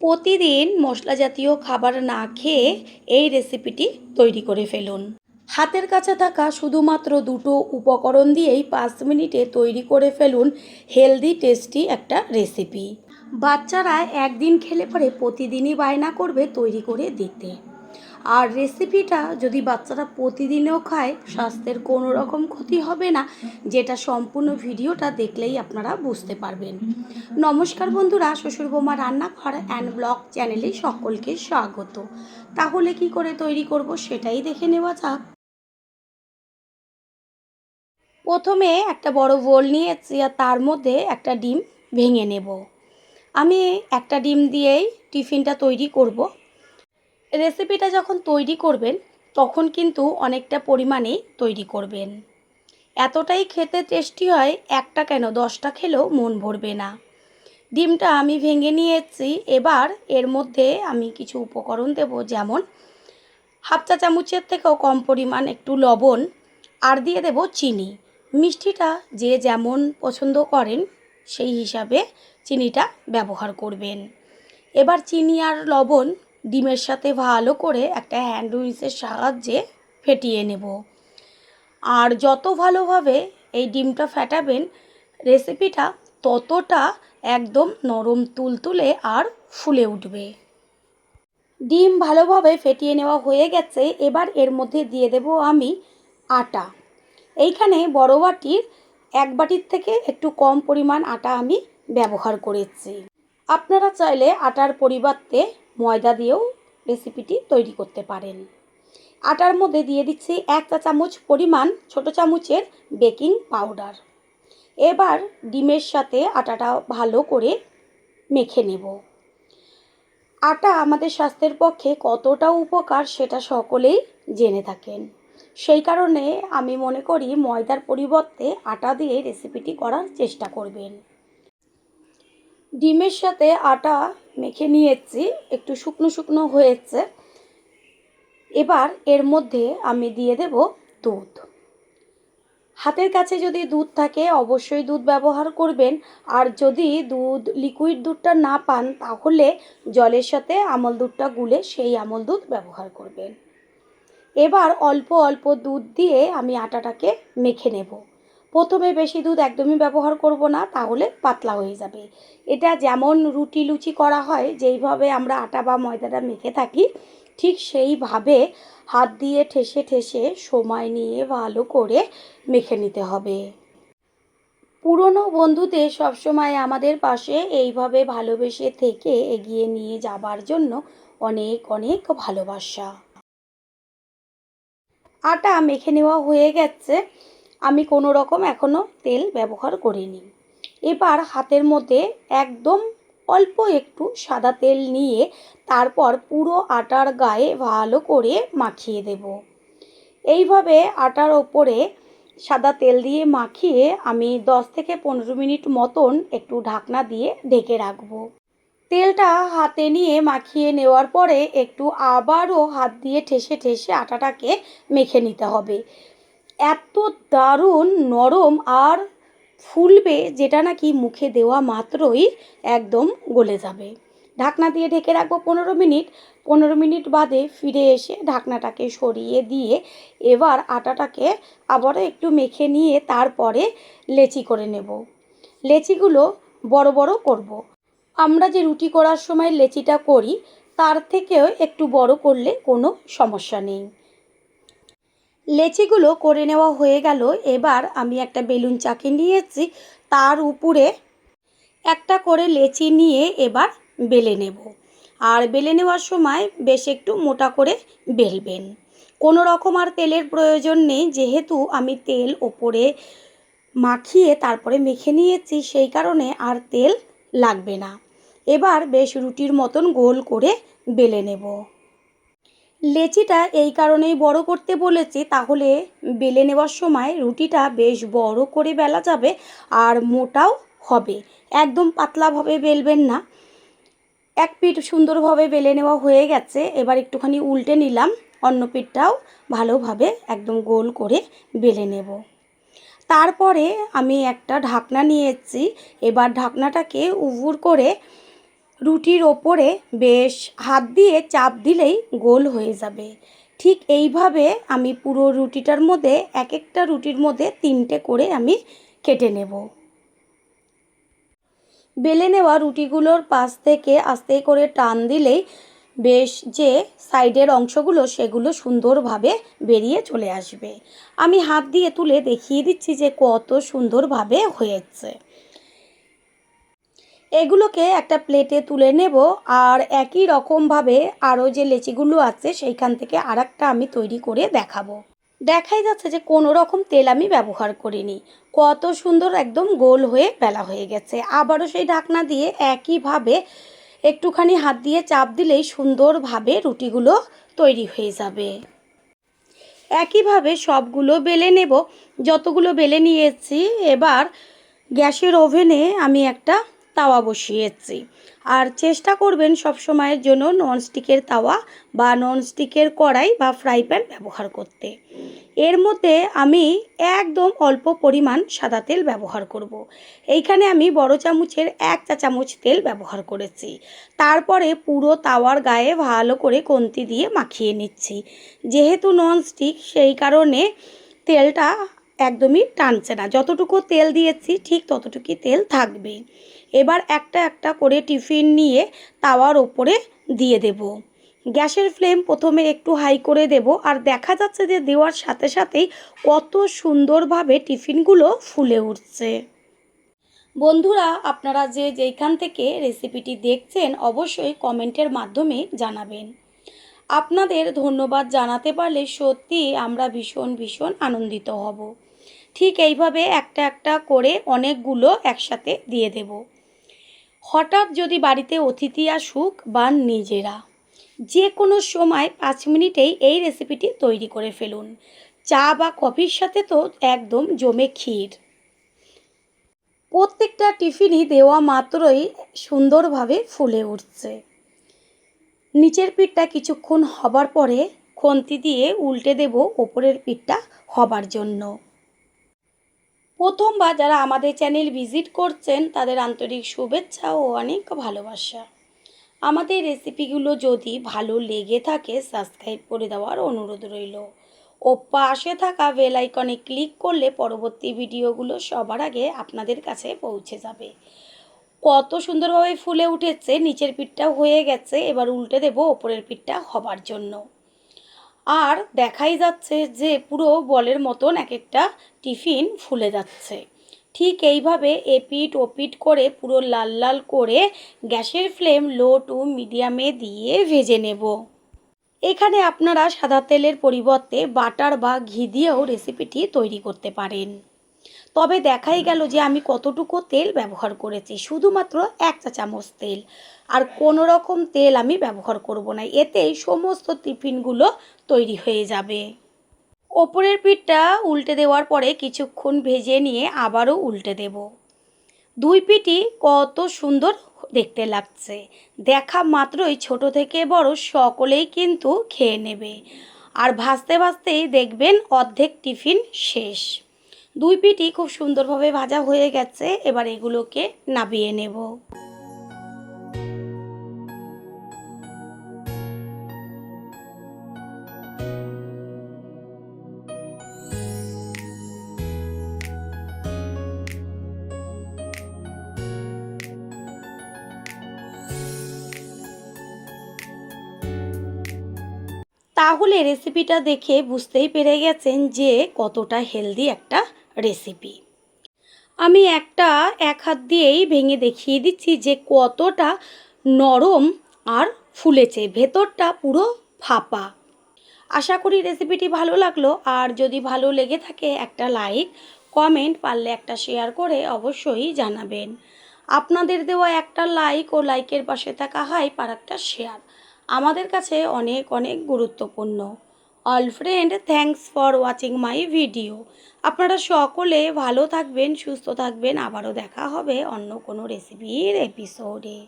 প্রতিদিন মশলা জাতীয় খাবার না খেয়ে এই রেসিপিটি তৈরি করে ফেলুন। হাতের কাছে থাকা শুধুমাত্র দুটো উপকরণ দিয়েই 5 মিনিটে তৈরি করে ফেলুন হেলদি টেস্টি একটা রেসিপি। বাচ্চারা একদিন খেলে পরে প্রতিদিনই বায়না করবে তৈরি করে দিতে। আর রেসিপিটা যদি বাচ্চারা প্রতিদিনও খায় স্বাস্থ্যের কোনো রকম ক্ষতি হবে না, যেটা সম্পূর্ণ ভিডিওটা দেখলেই আপনারা বুঝতে পারবেন। নমস্কার বন্ধুরা, শ্বশুর বৌমা রান্নাঘর অ্যান্ড ব্লগ চ্যানেলে সকলকে স্বাগত। তাহলে কি করে তৈরি করব সেটাই দেখে নেওয়া যাক। প্রথমে একটা বড় বোল নিয়েছি আর তার মধ্যে একটা ডিম ভেঙে নেব। আমি একটা ডিম দিয়েই টিফিনটা তৈরি করব। রেসিপিটা যখন তৈরি করবেন তখন কিন্তু অনেকটা পরিমাণেই তৈরি করবেন। এতটাই খেতে টেস্টি হয়, একটা কেন 10টা খেলেও মন ভরবে না। ডিমটা আমি ভেঙে নিয়েছি। এবার এর মধ্যে আমি কিছু উপকরণ দেব, যেমন হাফ চা চামচের থেকেও কম পরিমাণ একটু লবণ, আর দিয়ে দেব চিনি। মিষ্টিটা যে যেমন পছন্দ করেন সেই হিসাবে চিনিটা ব্যবহার করবেন। এবার চিনি আর লবণ ডিমের সাথে ভালো করে একটা হ্যান্ড উইচের সাহায্যে ফেটিয়ে নেব। আর যত ভালোভাবে এই ডিমটা ফেটাবেন রেসিপিটা ততটা একদম নরম তুলতুলে আর ফুলে উঠবে। ডিম ভালোভাবে ফেটিয়ে নেওয়া হয়ে গেছে। এবার এর মধ্যে দিয়ে দেব আমি আটা। এইখানে বড় বাটির 1 বাটির থেকে একটু কম পরিমাণ আটা আমি ব্যবহার করেছি। আপনারা চাইলে আটার পরিবর্তে ময়দা দিয়েও রেসিপিটি তৈরি করতে পারেন। আটার মধ্যে দিয়ে দিচ্ছি 1 চা চামচ পরিমাণ ছোট চামচের বেকিং পাউডার। এবার ডিমের সাথে আটাটা ভালো করে মেখে নেব। আটা আমাদের স্বাস্থ্যের পক্ষে কতটা উপকার সেটা সকলেই জেনে থাকেন। সেই কারণে আমি মনে করি ময়দার পরিবর্তে আটা দিয়ে রেসিপিটি করার চেষ্টা করবেন। ডিমের সাথে আটা মেখে নিয়েছি, একটু শুকনো শুকনো হয়েছে। এবার এর মধ্যে আমি দিয়ে দেব দুধ। হাতের কাছে যদি দুধ থাকে অবশ্যই দুধ ব্যবহার করবেন। আর যদি লিকুইড দুধটা না পান তাহলে জলের সাথে আমল দুধটা গুলে সেই আমল দুধ ব্যবহার করবেন। এবার অল্প অল্প দুধ দিয়ে আমি আটাটাকে মেখে নেব। প্রথমে বেশি দুধ একদমই ব্যবহার করব না, তাহলে পাতলা হয়ে যাবে। এটা যেমন রুটি লুচি করা হয়, যেইভাবে আমরা আটা বা ময়দাটা মেখে থাকি ঠিক সেইভাবে হাত দিয়ে ঠেসে ঠেসে সময় নিয়ে ভালো করে মেখে নিতে হবে। পুরনো বন্ধুদের সবসময় আমাদের পাশে এইভাবে ভালোবেসে থেকে এগিয়ে নিয়ে যাবার জন্য অনেক অনেক ভালোবাসা। আটা মেখে নেওয়া হয়ে গেছে। আমি কোনো রকম এখনও তেল ব্যবহার করিনি। এবার হাতের মধ্যে একদম অল্প একটু সাদা তেল নিয়ে তারপর পুরো আটার গায়ে ভালো করে মাখিয়ে দেব। এইভাবে আটার ওপরে সাদা তেল দিয়ে মাখিয়ে আমি 10 থেকে 15 মিনিট মতন একটু ঢাকনা দিয়ে ঢেকে রাখবো। তেলটা হাতে নিয়ে মাখিয়ে নেওয়ার পরে একটু আবারও হাত দিয়ে ঠেসে ঠেসে আটাটাকে মেখে নিতে হবে। এত দারুণ নরম আর ফুলবে, যেটা নাকি মুখে দেওয়া মাত্রই একদম গলে যাবে। ঢাকনা দিয়ে ঢেকে রাখবো 15 মিনিট। 15 মিনিট বাদে ফিরে এসে ঢাকনাটাকে সরিয়ে দিয়ে এবার আটাটাকে আবারও একটু মেখে নিয়ে তারপরে লেচি করে নেব। লেচিগুলো বড় বড় করব। আমরা যে রুটি করার সময় লেচিটা করি তার থেকেও একটু বড় করলে কোনো সমস্যা নেই। লেচিগুলো করে নেওয়া হয়ে গেল। এবার আমি একটা বেলুন চাকি নিয়েছি, তার উপরে একটা করে লেচি নিয়ে এবার বেলে নেব। আর বেলে নেওয়ার সময় বেশ একটু মোটা করে বেলবেন। কোনো রকম আর তেলের প্রয়োজন নেই, যেহেতু আমি তেল ওপরে মাখিয়ে তারপরে মেখে নিয়েছি সেই কারণে আর তেল লাগবে না। এবার বেশ রুটির মতন গোল করে বেলে নেব। লেচিটা এই কারণেই বড় করতে বলেছি, তাহলে বেলে নেওয়ার সময় রুটিটা বেশ বড় করে বেলা যাবে আর মোটাও হবে। একদম পাতলাভাবে বেলবেন না। এক পিঠ সুন্দরভাবে বেলে নেওয়া হয়ে গেছে। এবার একটুখানি উল্টে নিলাম, অন্য পিঠটাও ভালোভাবে একদম গোল করে বেলে নেব। তারপরে আমি একটা ঢাকনা নিয়েছি। এবার ঢাকনাটাকে উবুর করে রুটির ওপরে বেশ হাত দিয়ে চাপ দিলেই গোল হয়ে যাবে। ঠিক এইভাবে আমি পুরো রুটিটার মধ্যে এক একটা রুটির মধ্যে 3টে করে আমি কেটে নেব। বেলে নেওয়া রুটিগুলোর পাশ থেকে আস্তে করে টান দিলেই বেশ যে সাইডের অংশগুলো সেগুলো সুন্দরভাবে বেরিয়ে চলে আসবে। আমি হাত দিয়ে তুলে দেখিয়ে দিচ্ছি যে কত সুন্দরভাবে হয়েছে। এগুলোকে একটা প্লেটে তুলে নেব আর একই রকমভাবে আরও যে লেচিগুলো আছে সেইখান থেকে আরেকটা আমি তৈরি করে দেখাবো। দেখাই যাচ্ছে যে কোনো রকম তেল আমি ব্যবহার করিনি, কত সুন্দর একদম গোল হয়ে বেলা হয়ে গেছে। আবারও সেই ঢাকনা দিয়ে একইভাবে একটুখানি হাত দিয়ে চাপ দিলেই সুন্দরভাবে রুটিগুলো তৈরি হয়ে যাবে। একইভাবে সবগুলো বেলে নেব। যতগুলো বেলে নিয়েছি এবার গ্যাসের ওভেনে আমি একটা তাওয়া বসিয়েছি। আর চেষ্টা করবেন সব সময়ের জন্য ননস্টিকের তাওয়া বা ননস্টিকের কড়াই বা ফ্রাই প্যান ব্যবহার করতে। এর মধ্যে আমি একদম অল্প পরিমাণ সাদা তেল ব্যবহার করব। এইখানে আমি বড় চামচের 1 চা চামচ তেল ব্যবহার করেছি। তারপরে পুরো তাওয়ার গায়ে ভালো করে কন্তি দিয়ে মাখিয়ে নিচ্ছি। যেহেতু ননস্টিক সেই কারণে তেলটা একদমই টানছে না, যতটুকু তেল দিয়েছি ঠিক ততটুকুই তেল থাকবে। এবার একটা একটা করে টিফিন নিয়ে তাওয়ার ওপরে দিয়ে দেব। গ্যাসের ফ্লেম প্রথমে একটু হাই করে দেব আর দেখা যাচ্ছে যে দেওয়ার সাথে সাথেই কত সুন্দরভাবে টিফিনগুলো ফুলে উঠছে। বন্ধুরা, আপনারা যে যেইখান থেকে রেসিপিটি দেখছেন অবশ্যই কমেন্টের মাধ্যমে জানাবেন। আপনাদের ধন্যবাদ জানাতে পারলে সত্যি আমরা ভীষণ আনন্দিত হব। ঠিক এইভাবে একটা একটা করে অনেকগুলো একসাথে দিয়ে দেব। হঠাৎ যদি বাড়িতে অতিথি আসুক বা নিজেরা, যে কোনো সময় 5 মিনিটেই এই রেসিপিটি তৈরি করে ফেলুন। চা বা কফির সাথে তো একদম জমে ক্ষীর। প্রত্যেকটা টিফিনই দেওয়া মাত্রই সুন্দরভাবে ফুলে উঠছে। নিচের পিঠটা কিছুক্ষণ হবার পরে খন্তি দিয়ে উল্টে দেব ওপরের পিঠটা হবার জন্য। প্রথমবার যারা আমাদের চ্যানেল ভিজিট করছেন তাদের আন্তরিক শুভেচ্ছা ও অনেক ভালোবাসা। আমাদের রেসিপিগুলো যদি ভালো লেগে থাকে সাবস্ক্রাইব করে দেওয়ার অনুরোধ রইল ও পাশে থাকা বেল আইকনে ক্লিক করলে পরবর্তী ভিডিওগুলো সবার আগে আপনাদের কাছে পৌঁছে যাবে। কত সুন্দরভাবে ফুলে উঠেছে। নিচের পিঠটা হয়ে গেছে, এবার উল্টে দেব ওপরের পিঠটা হবার জন্য। আর দেখাই যাচ্ছে যে পুরো বলের মতন এক একটা টিফিন ফুলে যাচ্ছে। ঠিক এইভাবে এপিট ওপিট করে পুরো লাল লাল করে গ্যাসের ফ্লেম লো টু মিডিয়ামে দিয়ে ভেজে নেব। এখানে আপনারা সাদা তেলের পরিবর্তে বাটার বা ঘি দিয়েও রেসিপিটি তৈরি করতে পারেন। তবে দেখাই গেল যে আমি কতটুকু তেল ব্যবহার করেছি, শুধুমাত্র 1 চা চামচ তেল, আর কোনো রকম তেল আমি ব্যবহার করব না। এতেই সমস্ত টিফিনগুলো তৈরি হয়ে যাবে। ওপরের পিঠটা উল্টে দেওয়ার পরে কিছুক্ষণ ভেজে নিয়ে আবারও উল্টে দেব। দুই পিঠই কত সুন্দর দেখতে লাগছে। দেখা মাত্রই ছোট থেকে বড় সকলেই কিন্তু খেয়ে নেবে। আর ভাজতে ভাজতেই দেখবেন অর্ধেক টিফিন শেষ। দুই পিঠই খুব সুন্দরভাবে ভাজা হয়ে গেছে। এবার এগুলোকে নামিয়ে নেব। তাহলে রেসিপিটা দেখে বুঝতেই পেরে গেছেন যে কতটা হেলদি একটা রেসিপি। আমি এক হাত দিয়েই ভেঙে দেখিয়ে দিচ্ছি যে কতটা নরম আর ফুলেছে, ভেতরটা পুরো ফাঁপা। আশা করি রেসিপিটি ভালো লাগলো। আর যদি ভালো লেগে থাকে একটা লাইক, কমেন্ট, পারলে একটা শেয়ার করে অবশ্যই জানাবেন। আপনাদের দেওয়া একটা লাইক ও লাইকের পাশে থাকা হাইপ আর একটা শেয়ার আমাদের কাছে অনেক গুরুত্বপূর্ণ। All friend, thanks for watching my video. আপনারা সকলে ভালো থাকবেন, সুস্থ থাকবেন। আবারও দেখা হবে অন্য কোনো রেসিপির এপিসোডে।